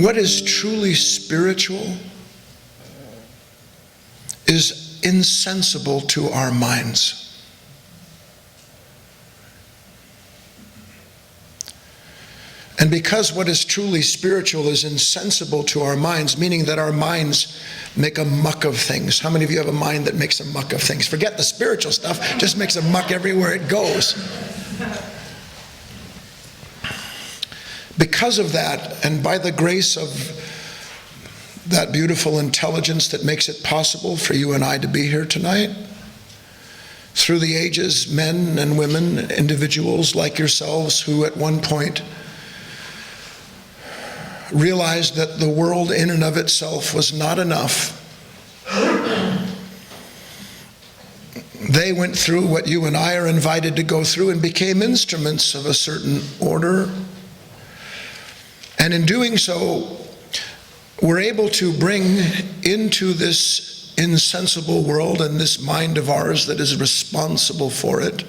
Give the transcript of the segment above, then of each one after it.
what is truly spiritual is insensible to our minds. And because what is truly spiritual is insensible to our minds, meaning that our minds make a muck of things. How many of you have a mind that makes a muck of things? Forget the spiritual stuff, just makes a muck everywhere it goes. Because of that, and by the grace of that beautiful intelligence that makes it possible for you and I to be here tonight, through the ages, men and women, individuals like yourselves who at one point realized that the world in and of itself was not enough. They went through what you and I are invited to go through and became instruments of a certain order. And in doing so, we're able to bring into this insensible world and this mind of ours that is responsible for it,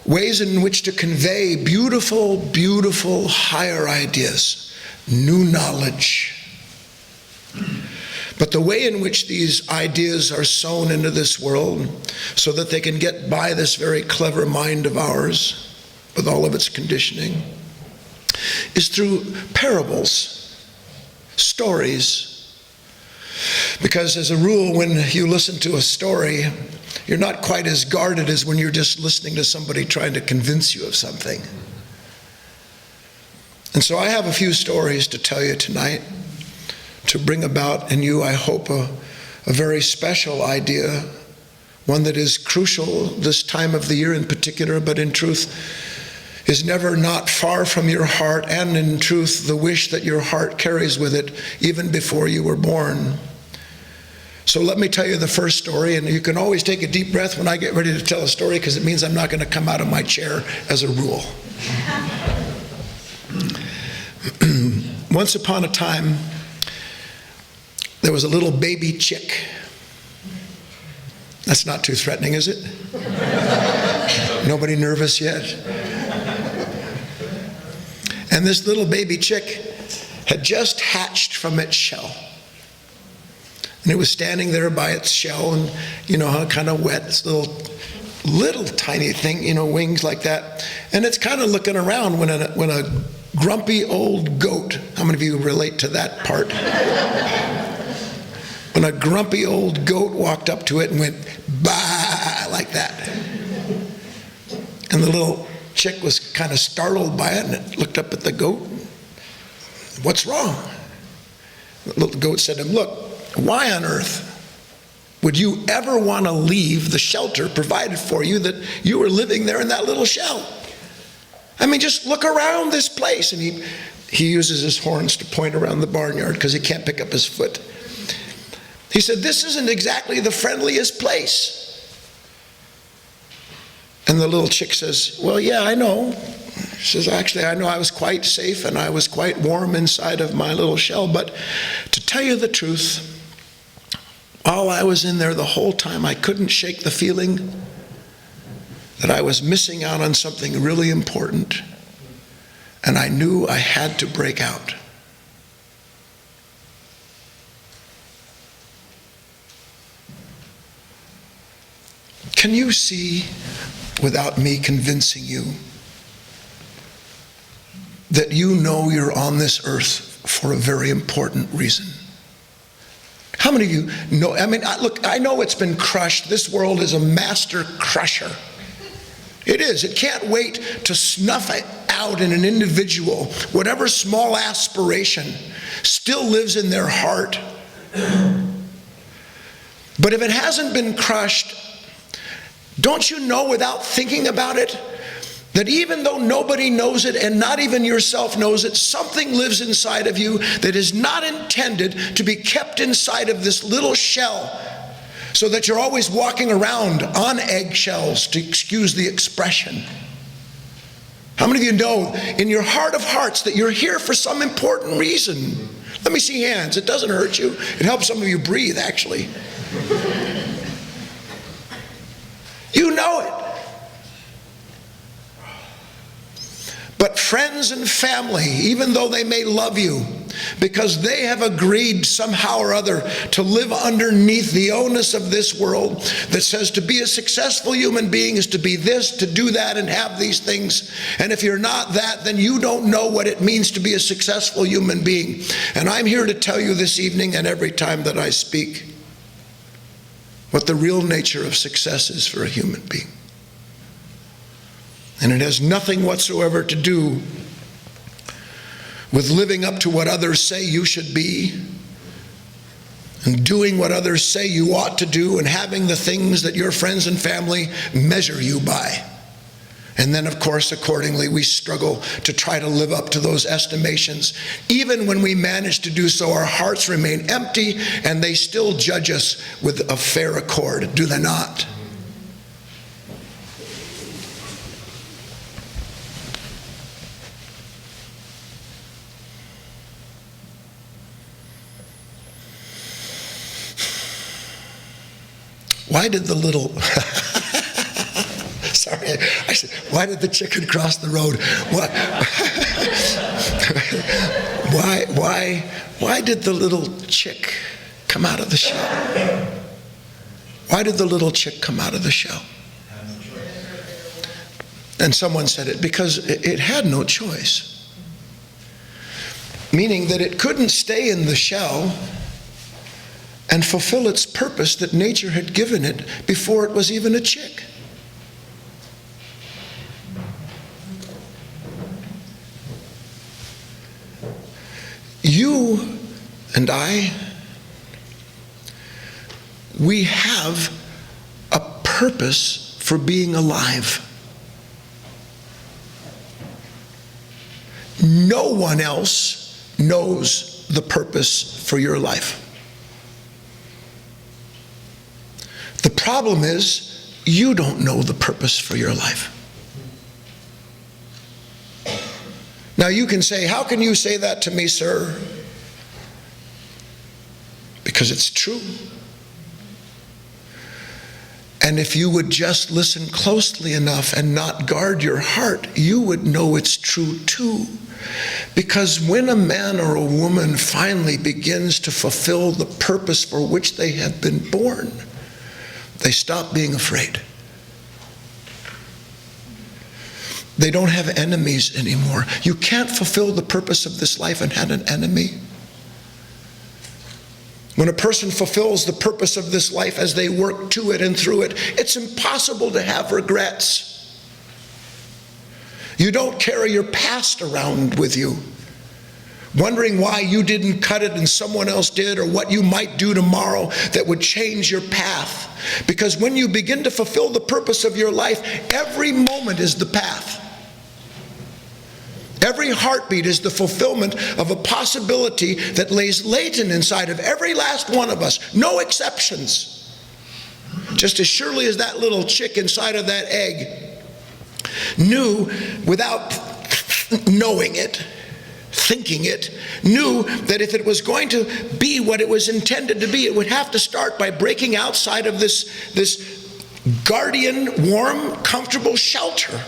ways in which to convey beautiful, beautiful higher ideas, new knowledge. But the way in which these ideas are sown into this world so that they can get by this very clever mind of ours with all of its conditioning is through parables, stories. Because as a rule, when you listen to a story, you're not quite as guarded as when you're just listening to somebody trying to convince you of something. And so I have a few stories to tell you tonight to bring about in you, I hope, a very special idea, one that is crucial this time of the year in particular, but in truth is never not far from your heart, and in truth the wish that your heart carries with it even before you were born. So let me tell you the first story, and you can always take a deep breath when I get ready to tell a story, because it means I'm not going to come out of my chair as a rule. Once upon a time, there was a little baby chick. That's not too threatening, is it? Nobody nervous yet? And this little baby chick had just hatched from its shell. And it was standing there by its shell, and you know how kind of wet, this little tiny thing, you know, wings like that. And it's kind of looking around when a grumpy old goat, how many of you relate to that part? When a grumpy old goat walked up to it and went, bah, like that. And the little chick was kind of startled by it, and it looked up at the goat. What's wrong? The little goat said to him, look, why on earth would you ever want to leave the shelter provided for you that you were living there in that little shell? I mean, just look around this place. And he uses his horns to point around the barnyard because he can't pick up his foot. He said, this isn't exactly the friendliest place. And the little chick says, well, yeah, I know. She says, actually, I know I was quite safe and I was quite warm inside of my little shell. But to tell you the truth, while I was in there the whole time, I couldn't shake the feeling that I was missing out on something really important. And I knew I had to break out. Can you see, without me convincing you, that you know you're on this earth for a very important reason? How many of you know? I mean, look, I know it's been crushed. This world is a master crusher. It is. It can't wait to snuff it out in an individual. Whatever small aspiration still lives in their heart. But if it hasn't been crushed, don't you know without thinking about it that even though nobody knows it and not even yourself knows it, something lives inside of you that is not intended to be kept inside of this little shell so that you're always walking around on eggshells, to excuse the expression. How many of you know in your heart of hearts that you're here for some important reason? Let me see hands. It doesn't hurt you. It helps some of you breathe, actually. You know it. But friends and family, even though they may love you, because they have agreed somehow or other to live underneath the onus of this world that says to be a successful human being is to be this, to do that, and have these things. And if you're not that, then you don't know what it means to be a successful human being. And I'm here to tell you this evening and every time that I speak what the real nature of success is for a human being. And it has nothing whatsoever to do with living up to what others say you should be, and doing what others say you ought to do, and having the things that your friends and family measure you by. And then, of course, accordingly, we struggle to try to live up to those estimations. Even when we manage to do so, our hearts remain empty, and they still judge us with a fair accord, do they not? Why did the little, sorry, I said, why did the chicken cross the road? Why did the little chick come out of the shell? Why did the little chick come out of the shell? And someone said it because it had no choice. Meaning that it couldn't stay in the shell and fulfill its purpose that nature had given it before it was even a chick. You and I, we have a purpose for being alive. No one else knows the purpose for your life. The problem is, you don't know the purpose for your life. Now you can say, how can you say that to me, sir? Because it's true. And if you would just listen closely enough and not guard your heart, you would know it's true too. Because when a man or a woman finally begins to fulfill the purpose for which they have been born, they stop being afraid. They don't have enemies anymore. You can't fulfill the purpose of this life and have an enemy. When a person fulfills the purpose of this life as they work to it and through it, it's impossible to have regrets. You don't carry your past around with you, wondering why you didn't cut it and someone else did, or what you might do tomorrow that would change your path. Because when you begin to fulfill the purpose of your life, every moment is the path. Every heartbeat is the fulfillment of a possibility that lays latent inside of every last one of us, no exceptions. Just as surely as that little chick inside of that egg knew, without knowing it, thinking it, knew that if it was going to be what it was intended to be, it would have to start by breaking outside of this guardian, warm, comfortable shelter.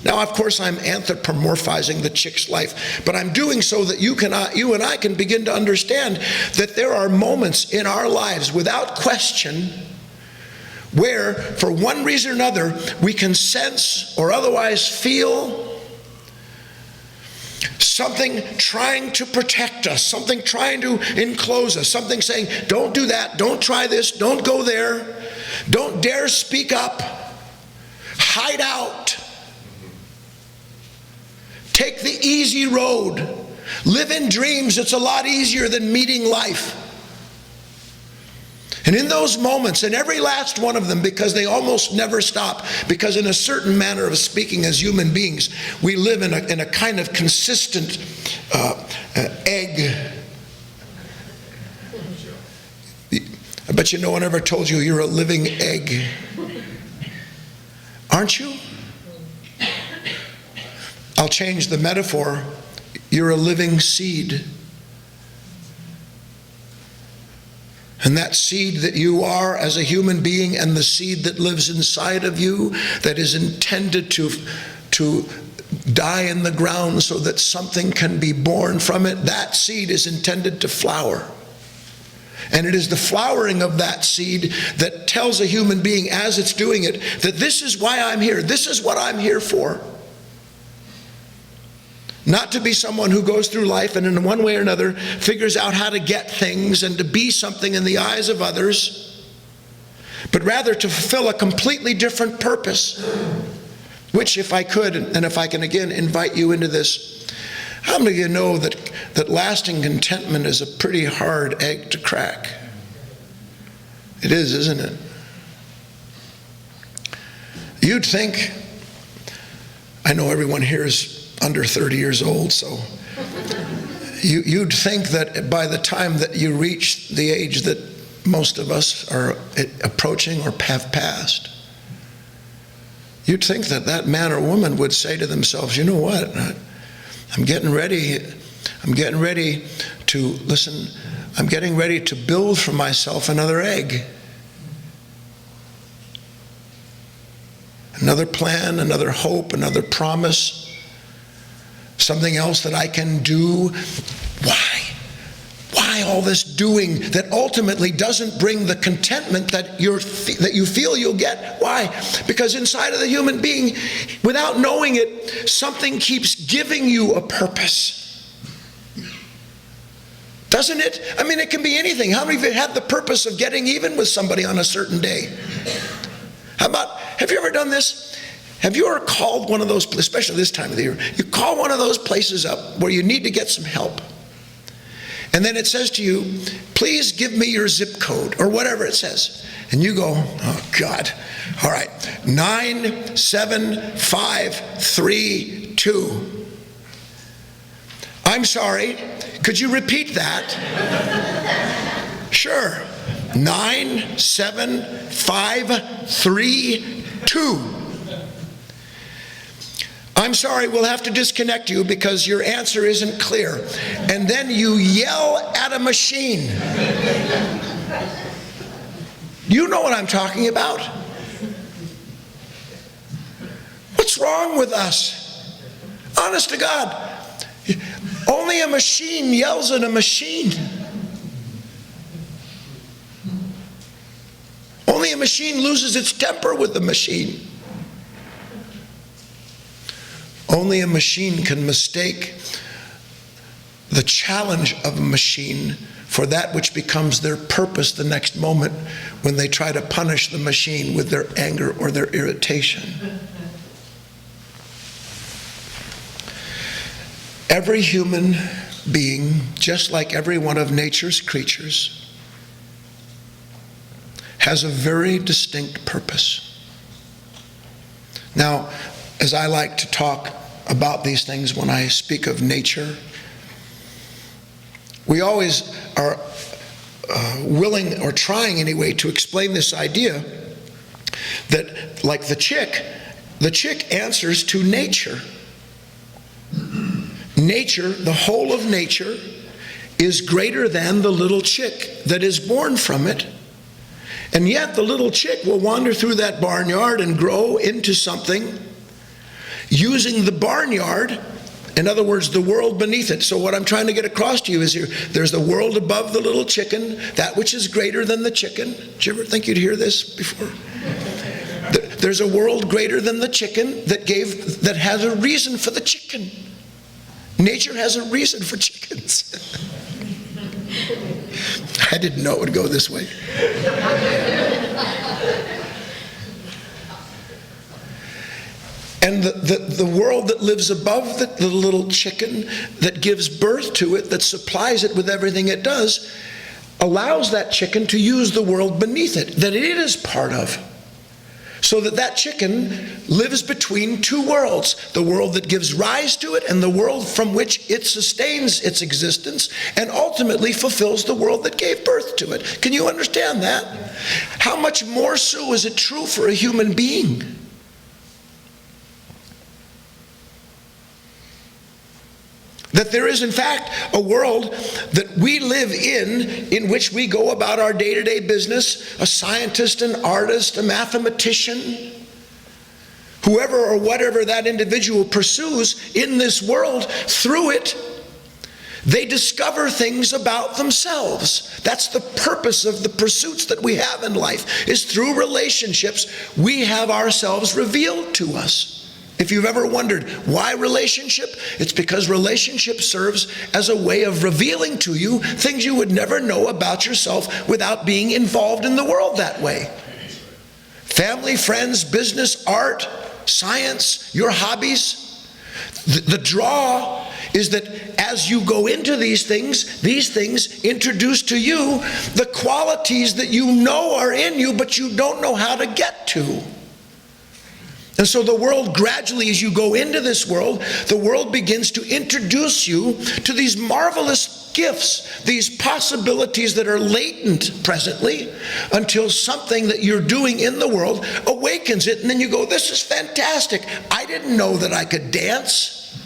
Now, of course, I'm anthropomorphizing the chick's life, but I'm doing so that you and I can begin to understand that there are moments in our lives, without question, where, for one reason or another, we can sense or otherwise feel something trying to protect us, something trying to enclose us, something saying, don't do that, don't try this, don't go there, don't dare speak up, hide out, take the easy road, live in dreams. It's a lot easier than meeting life. And in those moments, and every last one of them, because they almost never stop, because in a certain manner of speaking as human beings, we live in a kind of consistent egg. I bet you no one ever told you you're a living egg. Aren't you? I'll change the metaphor. You're a living seed. And that seed that you are as a human being, and the seed that lives inside of you, that is intended to die in the ground so that something can be born from it, that seed is intended to flower. And it is the flowering of that seed that tells a human being as it's doing it that this is why I'm here. This is what I'm here for. Not to be someone who goes through life and in one way or another figures out how to get things and to be something in the eyes of others, but rather to fulfill a completely different purpose, which, if I could, and if I can again invite you into this, how many of you know that lasting contentment is a pretty hard egg to crack? It is, isn't it? You'd think, I know everyone here is under 30 years old, so you'd think that by the time that you reach the age that most of us are approaching or have passed, you'd think that that man or woman would say to themselves, you know what, I'm getting ready to build for myself another egg. Another plan, another hope, another promise. Something else that I can do. Why all this doing that ultimately doesn't bring the contentment that you feel you'll get? Why? Because inside of the human being, without knowing it, something keeps giving you a purpose. Doesn't it? I mean, it can be anything. How many of you had the purpose of getting even with somebody on a certain day? Have you ever done this? Have you ever called one of those, especially this time of the year, you call one of those places up where you need to get some help. And then it says to you, please give me your zip code, or whatever it says. And you go, oh God, all right, 97532. I'm sorry, could you repeat that? Sure, 97532. I'm sorry, we'll have to disconnect you because your answer isn't clear. And then you yell at a machine. You know what I'm talking about. What's wrong with us? Honest to God, only a machine yells at a machine. Only a machine loses its temper with the machine. Only a machine can mistake the challenge of a machine for that which becomes their purpose the next moment when they try to punish the machine with their anger or their irritation. Every human being, just like every one of nature's creatures, has a very distinct purpose. Now, as I like to talk about these things when I speak of nature, we always are willing, or trying anyway, to explain this idea that, like the chick answers to nature. Nature, the whole of nature, is greater than the little chick that is born from it. And yet the little chick will wander through that barnyard and grow into something using the barnyard, in other words, the world beneath it. So what I'm trying to get across to you is there's the world above the little chicken, that which is greater than the chicken. Did you ever think you'd hear this before? There's a world greater than the chicken that has a reason for the chicken. Nature has a reason for chickens. I didn't know it would go this way. And the world that lives above the little chicken, that gives birth to it, that supplies it with everything it does, allows that chicken to use the world beneath it, that it is part of. So that chicken lives between two worlds, the world that gives rise to it and the world from which it sustains its existence and ultimately fulfills the world that gave birth to it. Can you understand that? How much more so is it true for a human being? That there is, in fact, a world that we live in which we go about our day-to-day business, a scientist, an artist, a mathematician, whoever or whatever that individual pursues in this world, through it, they discover things about themselves. That's the purpose of the pursuits that we have in life, is through relationships, we have ourselves revealed to us. If you've ever wondered why relationship, it's because relationship serves as a way of revealing to you things you would never know about yourself without being involved in the world that way. Family, friends, business, art, science, your hobbies. The draw is that as you go into these things introduce to you the qualities that you know are in you, but you don't know how to get to. And so the world gradually, as you go into this world, the world begins to introduce you to these marvelous gifts, these possibilities that are latent presently, until something that you're doing in the world awakens it, and then you go, this is fantastic. I didn't know that I could dance.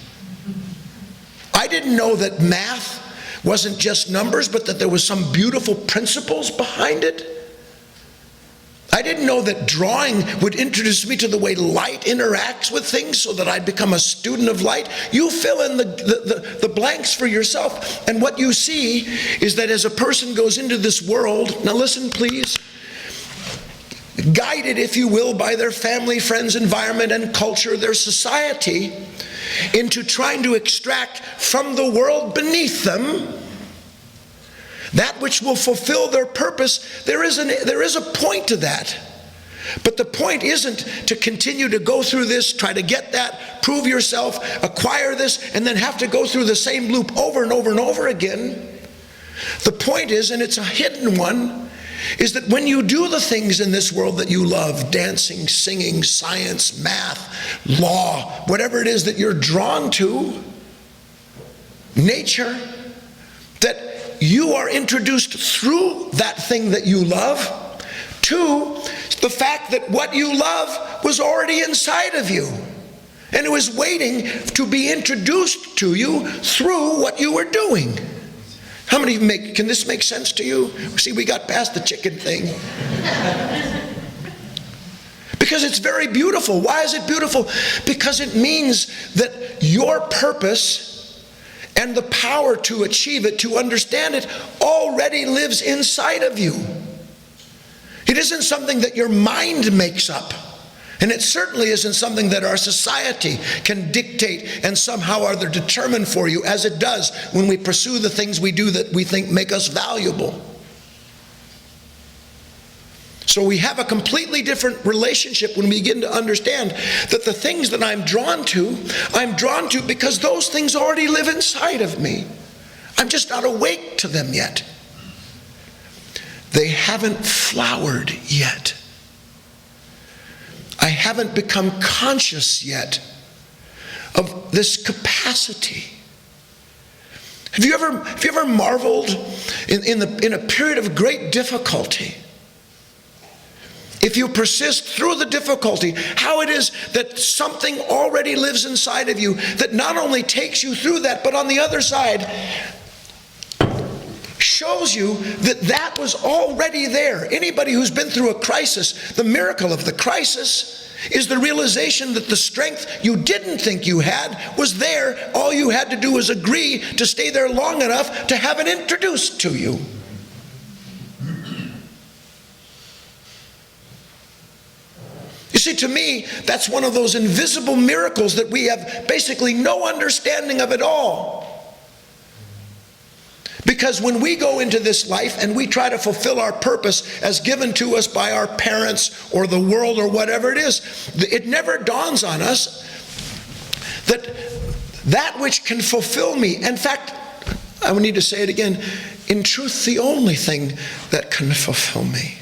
I didn't know that math wasn't just numbers, but that there was some beautiful principles behind it. I didn't know that drawing would introduce me to the way light interacts with things so that I'd become a student of light. You fill in the blanks for yourself. And what you see is that as a person goes into this world, now listen please, guided, if you will, by their family, friends, environment, and culture, their society, into trying to extract from the world beneath them that which will fulfill their purpose, there is a point to that. But the point isn't to continue to go through this, try to get that, prove yourself, acquire this, and then have to go through the same loop over and over and over again. The point is, and it's a hidden one, is that when you do the things in this world that you love, dancing, singing, science, math, law, whatever it is that you're drawn to, nature, that you are introduced through that thing that you love to the fact that what you love was already inside of you. And it was waiting to be introduced to you through what you were doing. How many can this make sense to you? See, we got past the chicken thing. Because it's very beautiful. Why is it beautiful? Because it means that your purpose and the power to achieve it, to understand it, already lives inside of you. It isn't something that your mind makes up. And it certainly isn't something that our society can dictate and somehow or other determine for you, as it does when we pursue the things we do that we think make us valuable. So we have a completely different relationship when we begin to understand that the things that I'm drawn to because those things already live inside of me. I'm just not awake to them yet. They haven't flowered yet. I haven't become conscious yet of this capacity. Have you ever marveled in a period of great difficulty? If you persist through the difficulty, how it is that something already lives inside of you that not only takes you through that, but on the other side shows you that that was already there. Anybody who's been through a crisis, the miracle of the crisis is the realization that the strength you didn't think you had was there. All you had to do was agree to stay there long enough to have it introduced to you. You see, to me, that's one of those invisible miracles that we have basically no understanding of at all. Because when we go into this life and we try to fulfill our purpose as given to us by our parents or the world or whatever it is, it never dawns on us that which can fulfill me. In fact, I would need to say it again, in truth, the only thing that can fulfill me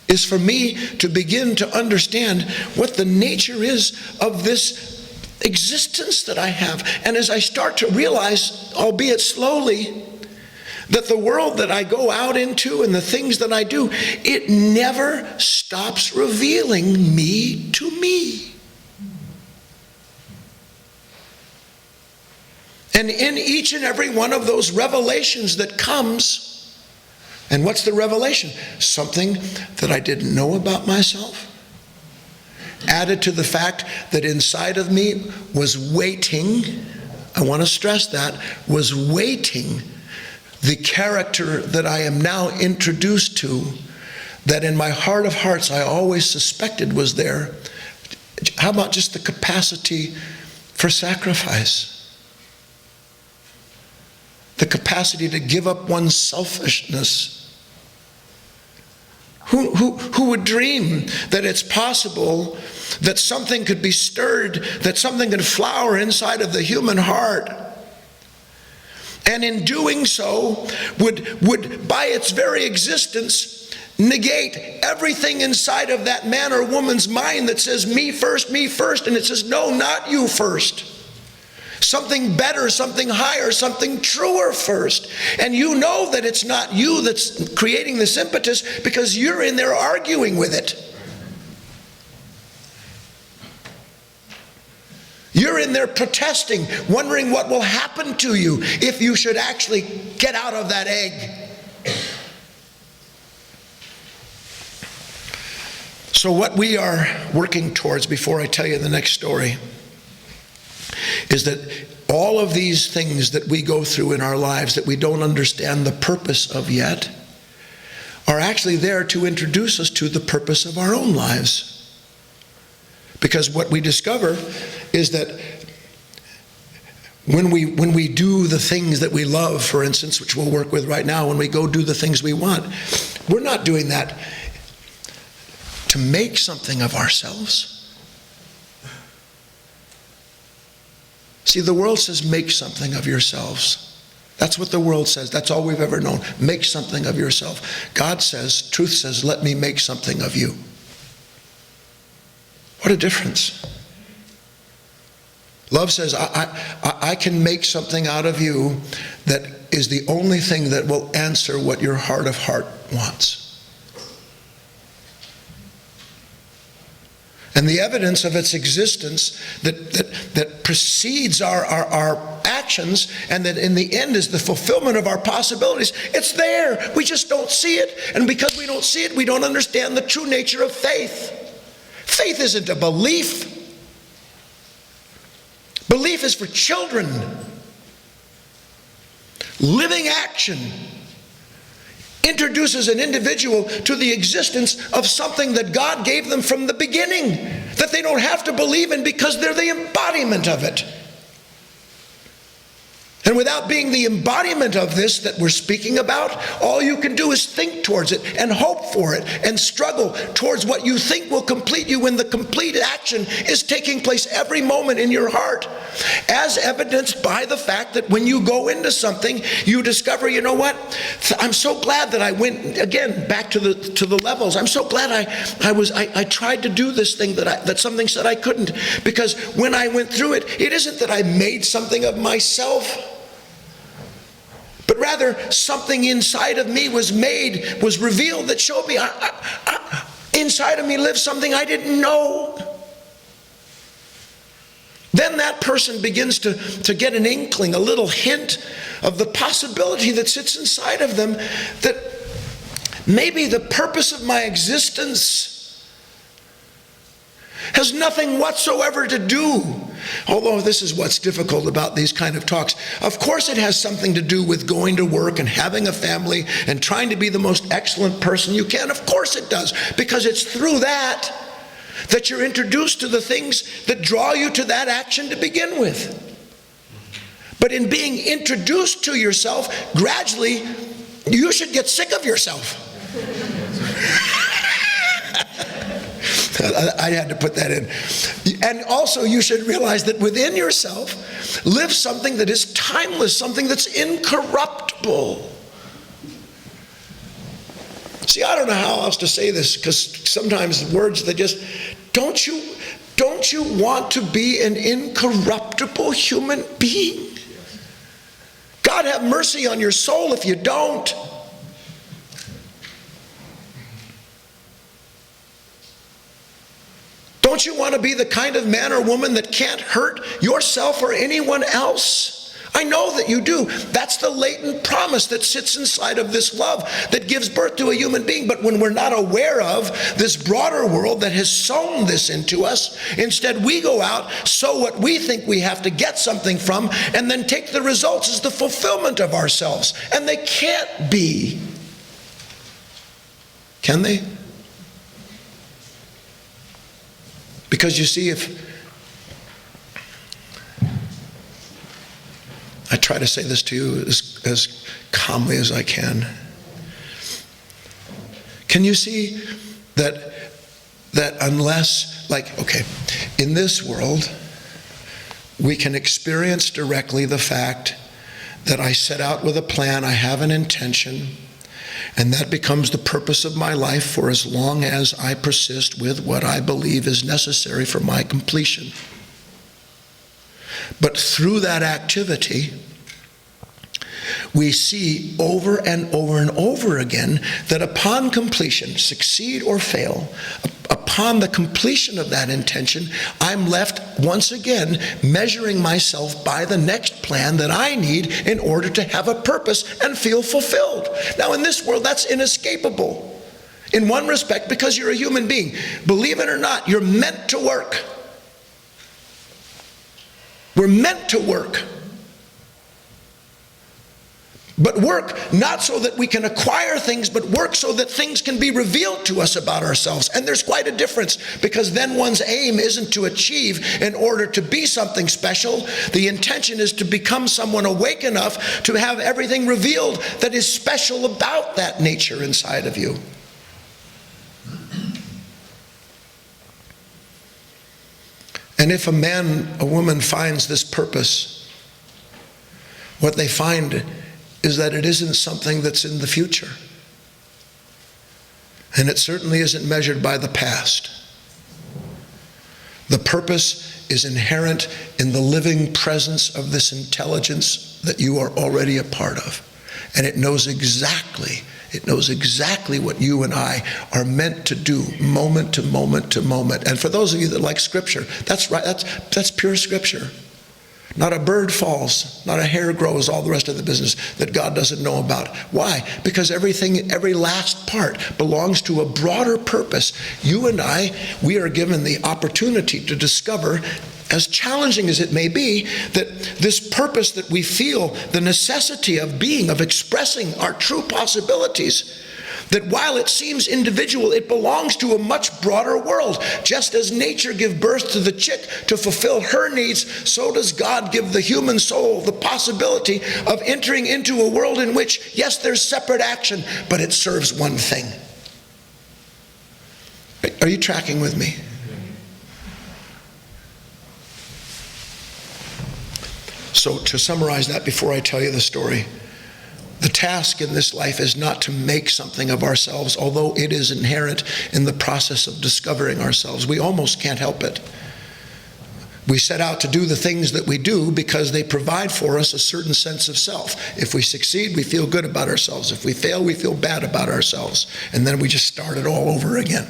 is for me to begin to understand what the nature is of this existence that I have. And as I start to realize, albeit slowly, that the world that I go out into and the things that I do, it never stops revealing me to me. And in each and every one of those revelations that comes, And what's the revelation? Something that I didn't know about myself, added to the fact that inside of me was waiting, I want to stress that, was waiting the character that I am now introduced to, that in my heart of hearts I always suspected was there. How about just the capacity for sacrifice? The capacity to give up one's selfishness. Who would dream that it's possible that something could be stirred, that something could flower inside of the human heart, and in doing so would by its very existence negate everything inside of that man or woman's mind that says me first, and it says no, not you first. Something better, something higher, something truer first. And you know that it's not you that's creating this impetus because you're in there arguing with it. You're in there protesting, wondering what will happen to you if you should actually get out of that egg. So what we are working towards, before I tell you the next story, is that all of these things that we go through in our lives that we don't understand the purpose of yet are actually there to introduce us to the purpose of our own lives. Because what we discover is that when we do the things that we love, for instance, which we'll work with right now, when we go do the things we want, we're not doing that to make something of ourselves. See, the world says, make something of yourselves. That's what the world says. That's all we've ever known. Make something of yourself. God says, truth says, let me make something of you. What a difference. Love says, I can make something out of you that is the only thing that will answer what your heart of heart wants. And the evidence of its existence that precedes our actions, and that in the end is the fulfillment of our possibilities, it's there. We just don't see it. And because we don't see it, we don't understand the true nature of faith. Faith isn't a belief. Belief is for children. Living action introduces an individual to the existence of something that God gave them from the beginning, that they don't have to believe in because they're the embodiment of it. And without being the embodiment of this that we're speaking about, all you can do is think towards it and hope for it and struggle towards what you think will complete you when the complete action is taking place every moment in your heart. As evidenced by the fact that when you go into something, you discover, you know what? I'm so glad that I went, again, back to the levels. I'm so glad I tried to do this thing that something said I couldn't. Because when I went through it, it isn't that I made something of myself, but rather something inside of me was revealed that showed me inside of me lives something I didn't know. Then that person begins to get an inkling, a little hint of the possibility that sits inside of them, that maybe the purpose of my existence has nothing whatsoever to do. Although this is what's difficult about these kind of talks. Of course it has something to do with going to work and having a family and trying to be the most excellent person you can. Of course it does, because it's through that you're introduced to the things that draw you to that action to begin with. But in being introduced to yourself, gradually you should get sick of yourself. I had to put that in. And also you should realize that within yourself lives something that is timeless, something that's incorruptible. See, I don't know how else to say this, because sometimes words that just, don't you want to be an incorruptible human being? God have mercy on your soul if you don't. Don't you want to be the kind of man or woman that can't hurt yourself or anyone else? I know that you do. That's the latent promise that sits inside of this love that gives birth to a human being. But when we're not aware of this broader world that has sown this into us, instead we go out, sow what we think we have to get something from, and then take the results as the fulfillment of ourselves. And they can't be. Can they? Because you see, if I try to say this to you as calmly as I can. Can you see that unless, in this world, we can experience directly the fact that I set out with a plan, I have an intention, and that becomes the purpose of my life for as long as I persist with what I believe is necessary for my completion. But through that activity, we see over and over and over again that upon completion, succeed or fail, upon the completion of that intention, I'm left once again measuring myself by the next plan that I need in order to have a purpose and feel fulfilled. Now, in this world, that's inescapable. In one respect, because you're a human being. Believe it or not, you're meant to work. We're meant to work. But work not so that we can acquire things, but work so that things can be revealed to us about ourselves. And there's quite a difference, because then one's aim isn't to achieve in order to be something special. The intention is to become someone awake enough to have everything revealed that is special about that nature inside of you. And if a woman finds this purpose, what they find is that it isn't something that's in the future. And it certainly isn't measured by the past. The purpose is inherent in the living presence of this intelligence that you are already a part of. And it knows exactly what you and I are meant to do, moment to moment to moment. And for those of you that like Scripture, that's right, that's pure Scripture. Not a bird falls, not a hair grows, all the rest of the business that God doesn't know about. Why? Because every last part belongs to a broader purpose. You and I, we are given the opportunity to discover, as challenging as it may be, that this purpose that we feel, the necessity of being, of expressing our true possibilities, that while it seems individual, it belongs to a much broader world. Just as nature gives birth to the chick to fulfill her needs, so does God give the human soul the possibility of entering into a world in which, yes, there's separate action, but it serves one thing. Are you tracking with me? So to summarize that before I tell you the story, the task in this life is not to make something of ourselves, although it is inherent in the process of discovering ourselves. We almost can't help it. We set out to do the things that we do because they provide for us a certain sense of self. If we succeed, we feel good about ourselves. If we fail, we feel bad about ourselves. And then we just start it all over again.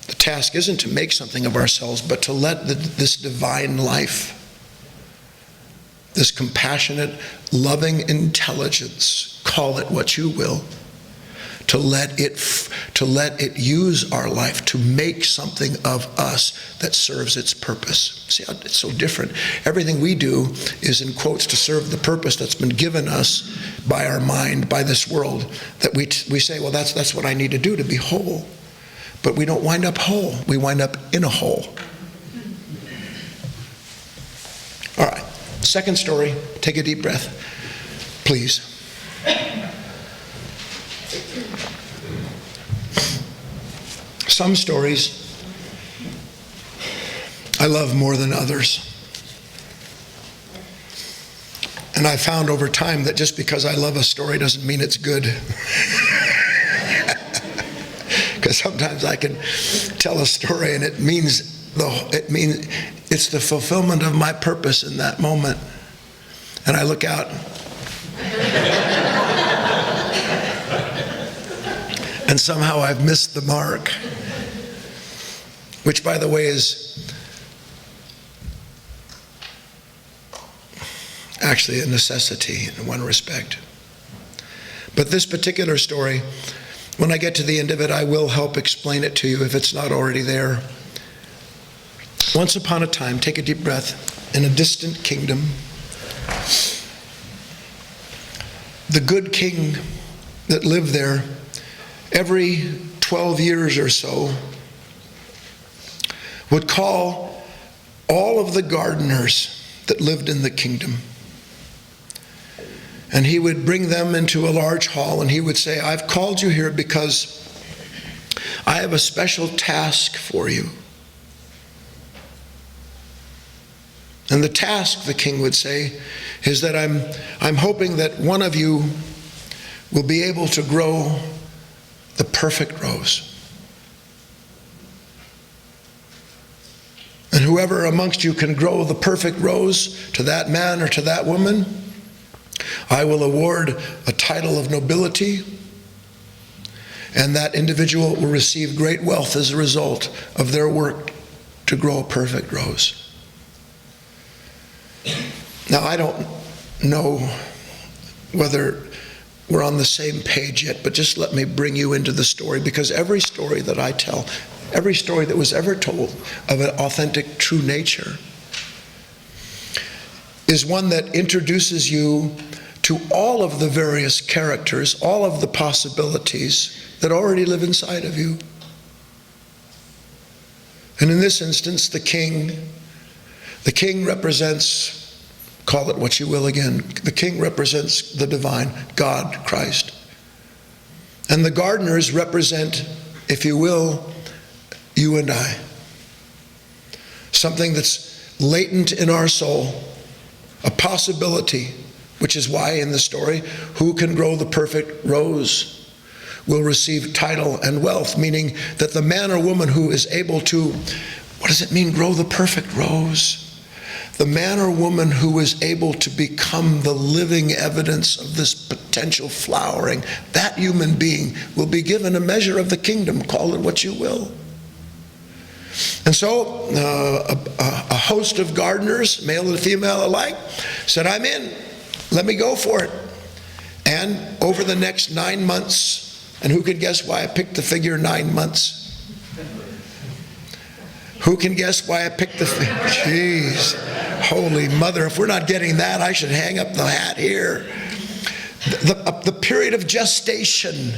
The task isn't to make something of ourselves, but to let this divine life, this compassionate, loving intelligence, call it what you will, to let it use our life to make something of us that serves its purpose. See how it's so different? Everything we do is, in quotes, to serve the purpose that's been given us by our mind, by this world, that we say, well, that's what I need to do to be whole. But we don't wind up whole. We wind up in a hole. All right. Second story, take a deep breath, please. Some stories I love more than others. And I found over time that just because I love a story doesn't mean it's good. Because sometimes I can tell a story and it means it's the fulfillment of my purpose in that moment. And I look out. And somehow I've missed the mark. Which, by the way, is actually a necessity in one respect. But this particular story, when I get to the end of it, I will help explain it to you if it's not already there. Once upon a time, take a deep breath, in a distant kingdom, the good king that lived there, every 12 years or so, would call all of the gardeners that lived in the kingdom. And he would bring them into a large hall and he would say, I've called you here because I have a special task for you. And the task, the king would say, is that I'm hoping that one of you will be able to grow the perfect rose. And whoever amongst you can grow the perfect rose to that man or to that woman, I will award a title of nobility, and that individual will receive great wealth as a result of their work to grow a perfect rose. Now, I don't know whether we're on the same page yet, but just let me bring you into the story, because every story that I tell, every story that was ever told of an authentic, true nature is one that introduces you to all of the various characters, all of the possibilities that already live inside of you. And in this instance, the king represents, call it what you will again, the king represents the divine, God, Christ. And the gardeners represent, if you will, you and I. Something that's latent in our soul, a possibility, which is why in the story, who can grow the perfect rose will receive title and wealth, meaning that the man or woman who is able to, what does it mean, grow the perfect rose? The man or woman who is able to become the living evidence of this potential flowering, that human being will be given a measure of the kingdom, call it what you will. And so a host of gardeners, male and female alike, said, I'm in. Let me go for it. And over the next 9 months, and who can guess why I picked the figure 9 months? Who can guess why I picked the figure? Jeez, holy mother, if we're not getting that, I should hang up the hat here. The period of gestation,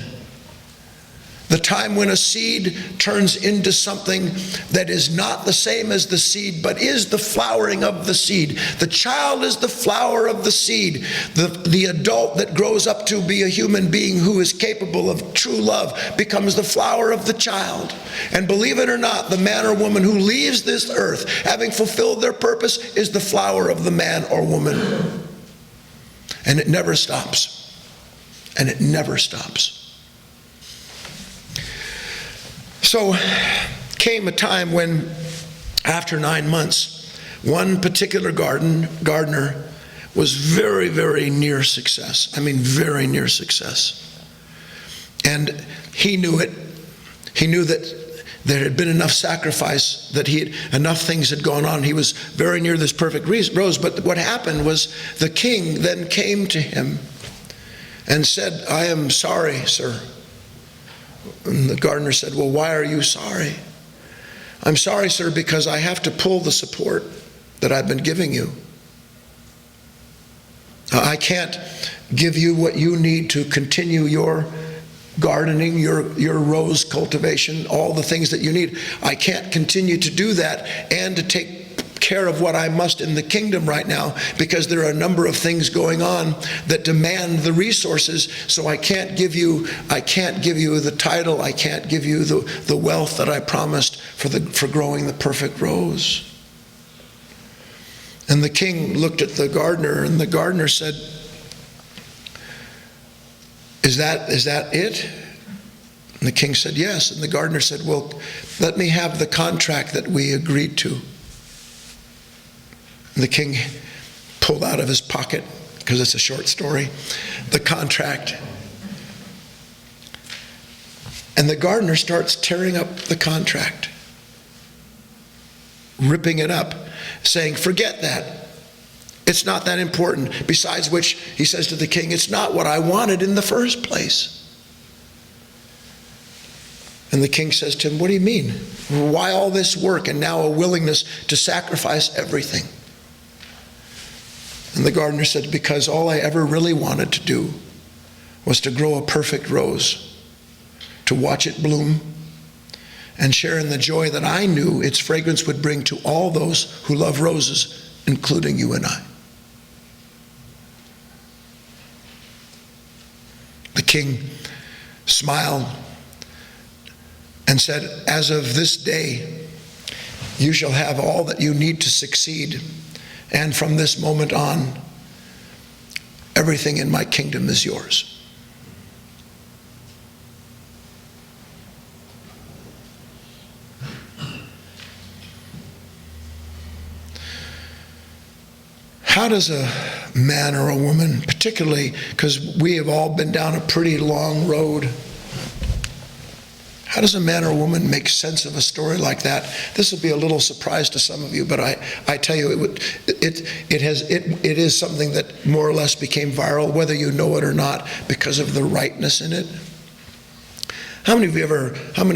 the time when a seed turns into something that is not the same as the seed, but is the flowering of the seed. The child is the flower of the seed. The adult that grows up to be a human being who is capable of true love becomes the flower of the child. And believe it or not, the man or woman who leaves this earth, having fulfilled their purpose, is the flower of the man or woman. And it never stops. And it never stops. So came a time when, after 9 months, one particular gardener was very, very near success. I mean, very near success. And he knew it. He knew that there had been enough sacrifice, that enough things had gone on. He was very near this perfect rose. But what happened was the king then came to him and said, I am sorry, sir. And the gardener said, well, why are you sorry? I'm sorry, sir, because I have to pull the support that I've been giving you. I can't give you what you need to continue your gardening, your rose cultivation, all the things that you need. I can't continue to do that and to take care of what I must in the kingdom right now, because there are a number of things going on that demand the resources. So I can't give you the title, I can't give you the wealth that I promised for growing the perfect rose. And the king looked at the gardener, and the gardener said, Is that it? And the king said, yes. And the gardener said, well, let me have the contract that we agreed to. And the king pulled out of his pocket, because it's a short story, the contract. And the gardener starts tearing up the contract, ripping it up, saying, forget that. It's not that important. Besides which, he says to the king, it's not what I wanted in the first place. And the king says to him, what do you mean? Why all this work and now a willingness to sacrifice everything? And the gardener said, because all I ever really wanted to do was to grow a perfect rose, to watch it bloom, and share in the joy that I knew its fragrance would bring to all those who love roses, including you and I. The king smiled and said, as of this day, you shall have all that you need to succeed. And from this moment on, everything in my kingdom is yours. How does a man or a woman, particularly because we have all been down a pretty long road, how does a man or a woman make sense of a story like that? This will be a little surprise to some of you, but I tell you, it is something that more or less became viral, whether you know it or not, because of the rightness in it. How many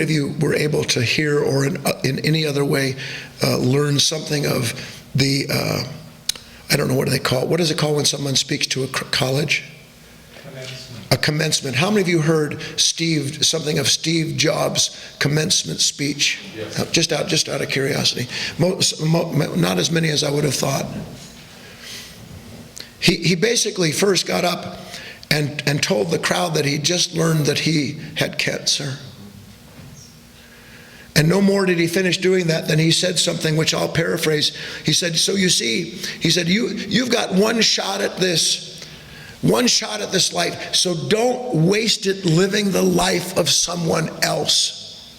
of you were able to hear or in any other way learn something of the I don't know, what do they call it? What is it called when someone speaks to a college? A commencement. How many of you heard something of Steve Jobs' commencement speech? Yes. Just out of curiosity. Not as many as I would have thought. He basically first got up and told the crowd that he just learned that he had cancer. And no more did he finish doing that than he said something which I'll paraphrase. He said, so you see, he said, you've got one shot at this life, so don't waste it living the life of someone else.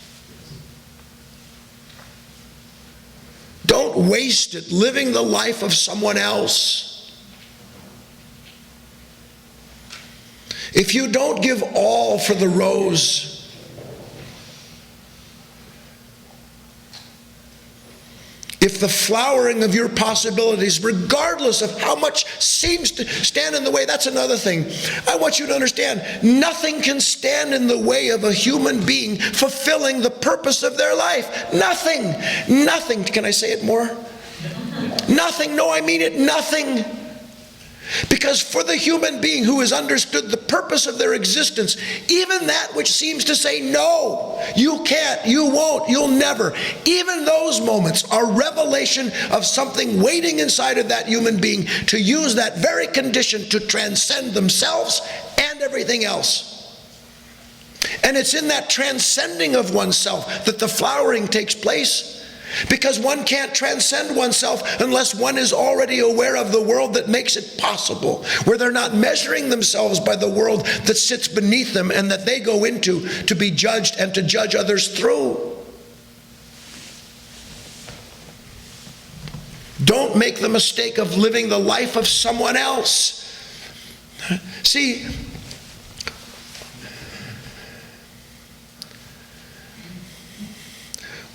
Don't waste it living the life of someone else. If you don't give all for the rose, if the flowering of your possibilities, regardless of how much seems to stand in the way, that's another thing. I want you to understand, nothing can stand in the way of a human being fulfilling the purpose of their life. Nothing. Nothing. Can I say it more? Nothing. No, I mean it. Nothing. Because for the human being who has understood the purpose of their existence, even that which seems to say, no, you can't, you won't, you'll never, even those moments are revelation of something waiting inside of that human being to use that very condition to transcend themselves and everything else. And it's in that transcending of oneself that the flowering takes place. Because one can't transcend oneself unless one is already aware of the world that makes it possible, where they're not measuring themselves by the world that sits beneath them and that they go into to be judged and to judge others through. Don't make the mistake of living the life of someone else. See,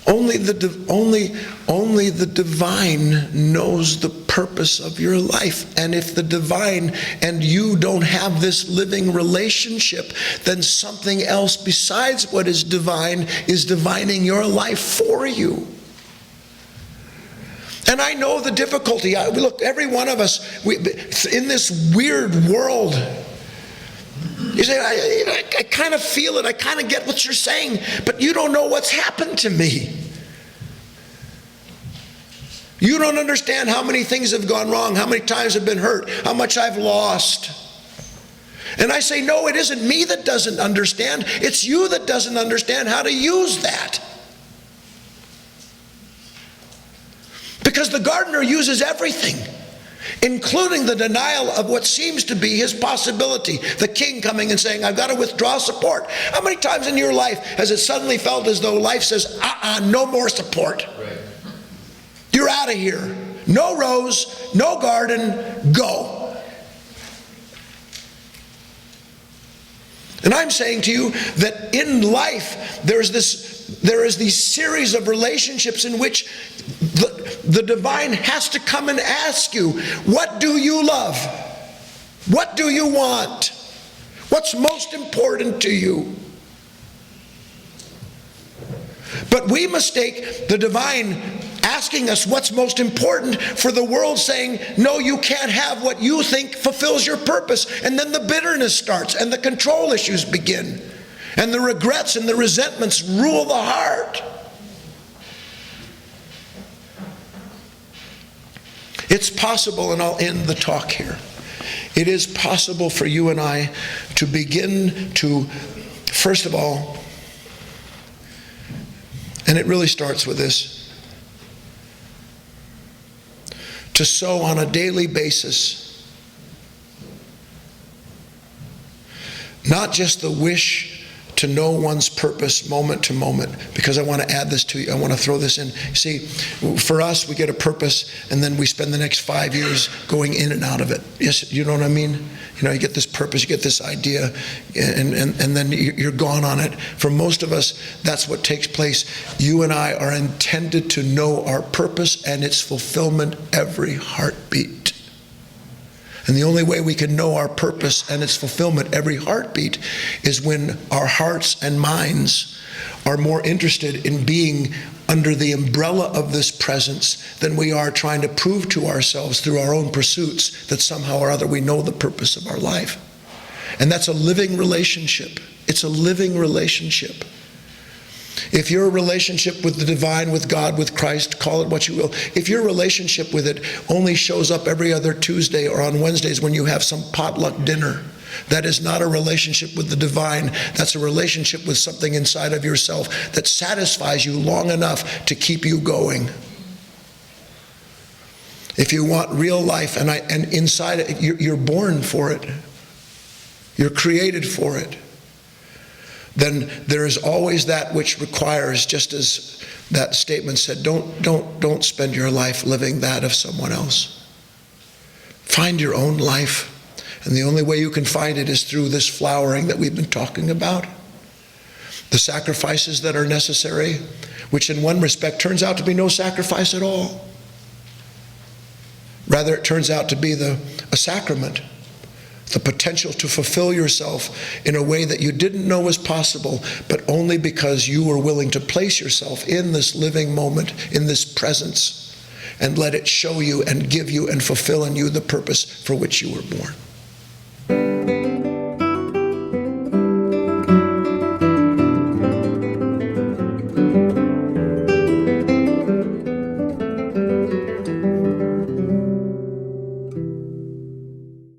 Only the divine knows the purpose of your life. And if the divine and you don't have this living relationship, then something else besides what is divining your life for you. And I know the difficulty. Look, every one of us, in this weird world, you say, I kind of feel it, I kind of get what you're saying, but you don't know what's happened to me. You don't understand how many things have gone wrong, how many times I've been hurt, how much I've lost. And I say, no, it isn't me that doesn't understand, it's you that doesn't understand how to use that. Because the gardener uses everything, including the denial of what seems to be his possibility. The king coming and saying, I've got to withdraw support. How many times in your life has it suddenly felt as though life says, no more support? Right. You're out of here. No rose, no garden, go. And I'm saying to you that in life, there is these series of relationships in which the divine has to come and ask you, what do you love? What do you want? What's most important to you? But we mistake the divine asking us what's most important for the world saying, no, you can't have what you think fulfills your purpose. And then the bitterness starts and the control issues begin. And the regrets and the resentments rule the heart. It's possible, and I'll end the talk here. It is possible for you and I to begin to, first of all, and it really starts with this, to sow on a daily basis, not just the wish to know one's purpose moment to moment, because I want to add this to you. I want to throw this in. See, for us, we get a purpose, and then we spend the next 5 years going in and out of it. Yes, you know what I mean? You know, you get this purpose, you get this idea, and then you're gone on it. For most of us, that's what takes place. You and I are intended to know our purpose and its fulfillment every heartbeat. And the only way we can know our purpose and its fulfillment every heartbeat is when our hearts and minds are more interested in being under the umbrella of this presence than we are trying to prove to ourselves through our own pursuits that somehow or other we know the purpose of our life. And that's a living relationship. It's a living relationship. If your relationship with the divine, with God, with Christ, call it what you will, if your relationship with it only shows up every other Tuesday or on Wednesdays when you have some potluck dinner, that is not a relationship with the divine. That's a relationship with something inside of yourself that satisfies you long enough to keep you going. If you want real life, and inside it, you're born for it, you're created for it, then there is always that which requires, just as that statement said, don't spend your life living that of someone else. Find your own life. And the only way you can find it is through this flowering that we've been talking about. The sacrifices that are necessary, which in one respect turns out to be no sacrifice at all. Rather, it turns out to be a sacrament. The potential to fulfill yourself in a way that you didn't know was possible, but only because you were willing to place yourself in this living moment, in this presence, and let it show you and give you and fulfill in you the purpose for which you were born.